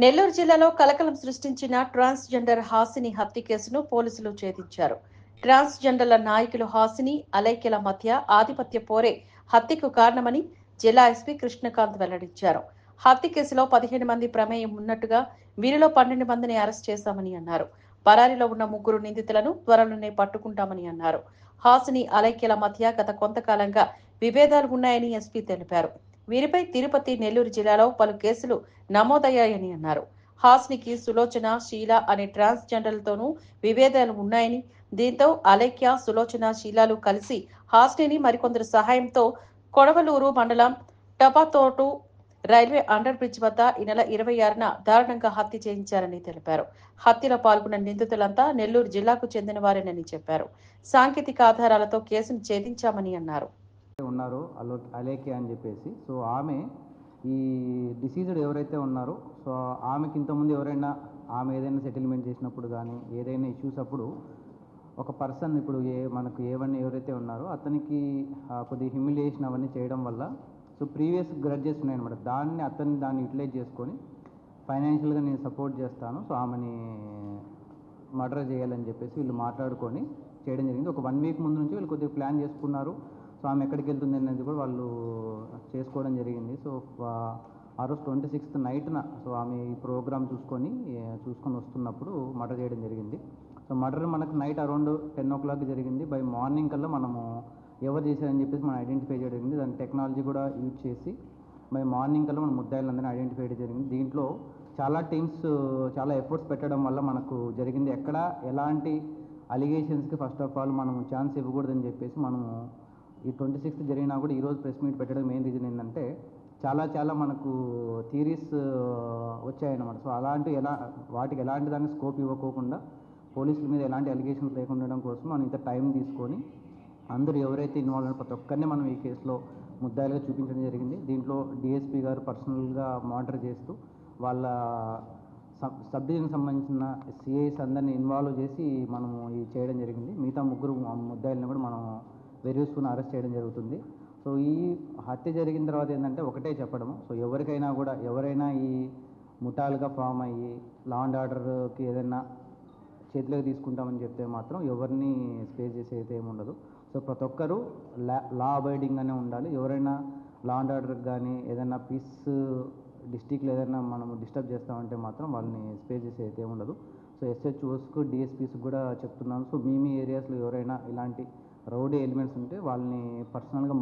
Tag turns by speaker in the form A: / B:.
A: నెల్లూరు జిల్లాలో కలకలం సృష్టించిన ట్రాన్స్జెండర్ హాసిని హత్య కేసును పోలీసులు ఛేదించారు. ట్రాన్స్జెండర్ల నాయకులు హాసిని, అలైక్యల మధ్య ఆధిపత్య పోరే హత్యకు కారణమని జిల్లా ఎస్పీ కృష్ణకాంత్ వెల్లడించారు. హత్య కేసులో 15 మంది ప్రమేయం ఉన్నట్టుగా, వీరిలో 12 మందిని అరెస్ట్ చేశామని అన్నారు. పరారీలో ఉన్న 3 నిందితులను త్వరలోనే పట్టుకుంటామని అన్నారు. హాసిని, అలైక్యల మధ్య గత కొంతకాలంగా విభేదాలు ఉన్నాయని ఎస్పీ తెలిపారు. వీరిపై తిరుపతి, నెల్లూరు జిల్లాలో పలు కేసులు నమోదయ్యాయని అన్నారు. హాస్నికి సులోచన, షీల అనే ట్రాన్స్జెండర్లతోనూ విభేదాలు ఉన్నాయని, దీంతో అలేఖ్య, సులోచన, షీలాలు కలిసి హాస్నిని మరికొందరు సహాయంతో కొడవలూరు మండలం టపాతోటు రైల్వే అండర్ బ్రిడ్జ్ వద్ద ఈ నెల 26న దారుణంగా హత్య చేయించారని తెలిపారు. హత్యలో పాల్గొన్న నిందితులంతా నెల్లూరు జిల్లాకు చెందిన వారేనని చెప్పారు. సాంకేతిక ఆధారాలతో కేసును ఛేదించామని అన్నారు.
B: ఉన్నారు అలేఖ్య అని చెప్పేసి. సో ఆమె ఈ డిసీజ్డ్ ఎవరైతే ఉన్నారో, సో ఆమెకి ఇంతకుముందు ఎవరైనా ఆమె ఏదైనా సెటిల్మెంట్ చేసినప్పుడు కానీ ఏదైనా ఇష్యూస్ అప్పుడు ఒక పర్సన్ ఇప్పుడు మనకు ఏవన్నీ ఎవరైతే ఉన్నారో అతనికి కొద్దిగా హ్యూమిలియేషన్ అవన్నీ చేయడం వల్ల సో ప్రీవియస్ గ్రడ్జెస్ ఉన్నాయన్నమాట. దాన్ని యూటిలైజ్ చేసుకొని ఫైనాన్షియల్గా నేను సపోర్ట్ చేస్తాను, సో ఆమెని మర్డర్ చేయాలని చెప్పేసి వీళ్ళు మాట్లాడుకొని చేయడం జరిగింది. ఒక 1 వీక్ ముందు నుంచి వీళ్ళు కొద్దిగా ప్లాన్ చేసుకున్నారు. సో ఆమె ఎక్కడికి వెళ్తుంది అనేది కూడా వాళ్ళు చేసుకోవడం జరిగింది. సో ఆ రోజు 26th నైట్న సో ఆమె ఈ ప్రోగ్రామ్ చూసుకొని వస్తున్నప్పుడు మర్డర్ చేయడం జరిగింది. సో మర్డర్ మనకు నైట్ అరౌండ్ 10 o'clock జరిగింది. బై మార్నింగ్ కల్లా మనము ఎవరు చేశారని చెప్పేసి మనం ఐడెంటిఫై చేయడం జరిగింది. దాని టెక్నాలజీ కూడా యూజ్ చేసి బై మార్నింగ్ కల్లా మనం ముద్దాయిలందరినీ ఐడెంటిఫై చేయడం జరిగింది. దీంట్లో చాలా టీమ్స్ చాలా ఎఫర్ట్స్ పెట్టడం వల్ల మనకు జరిగింది. ఎక్కడ ఎలాంటి అలిగేషన్స్కి ఫస్ట్ ఆఫ్ ఆల్ మనం ఛాన్స్ ఇవ్వకూడదని చెప్పేసి మనము ఈ 26th జరిగినా కూడా ఈరోజు ప్రెస్ మీట్ పెట్టడం మెయిన్ రీజన్ ఏంటంటే చాలా మనకు థియరీస్ వచ్చాయన్నమాట. సో వాటికి ఎలాంటి దాన్ని స్కోప్ ఇవ్వకోకుండా పోలీసుల మీద ఎలాంటి అలిగేషన్స్ లేకుండా ఉండడం కోసం మనం ఇంత టైం తీసుకొని అందరూ ఎవరైతే ఇన్వాల్వ్ అయిన ప్రతి ఒక్కరిని మనం ఈ కేసులో ముద్దాయిలుగా చూపించడం జరిగింది. దీంట్లో డిఎస్పీ గారు పర్సనల్గా మానిటర్ చేస్తూ వాళ్ళ సబ్ డివిజన్కి సంబంధించిన సిఐస్ అందరినీ ఇన్వాల్వ్ చేసి మనము ఇది చేయడం జరిగింది. మిగతా 3 ముద్దాయిలను కూడా మనం వెరియూస్ని అరెస్ట్ చేయడం జరుగుతుంది. సో ఈ హత్య జరిగిన తర్వాత ఏంటంటే ఒకటే చెప్పడము, సో ఎవరైనా ఈ ముఠాలుగా ఫామ్ అయ్యి లా అండ్ ఆర్డర్కి ఏదైనా చేతిలోకి తీసుకుంటామని చెప్తే మాత్రం ఎవరిని స్పేస్ చేసే అయితే ఏముండదు. సో ప్రతి ఒక్కరూ లా అబైడింగ్గానే ఉండాలి. ఎవరైనా లా అండ్ ఆర్డర్కి కానీ ఏదైనా పీస్ డిస్టిక్లో ఏదైనా మనము డిస్టర్బ్ చేస్తామంటే మాత్రం వాళ్ళని స్పేస్ చేసే అయితే ఉండదు. సో ఎస్హెచ్ఓస్కు డిఎస్పీస్కి కూడా చెప్తున్నాను. సో మీ ఏరియాస్లో ఎవరైనా ఇలాంటి రౌడీ ఎలిమెంట్స్ ఉంటే వాళ్ళని పర్సనల్గా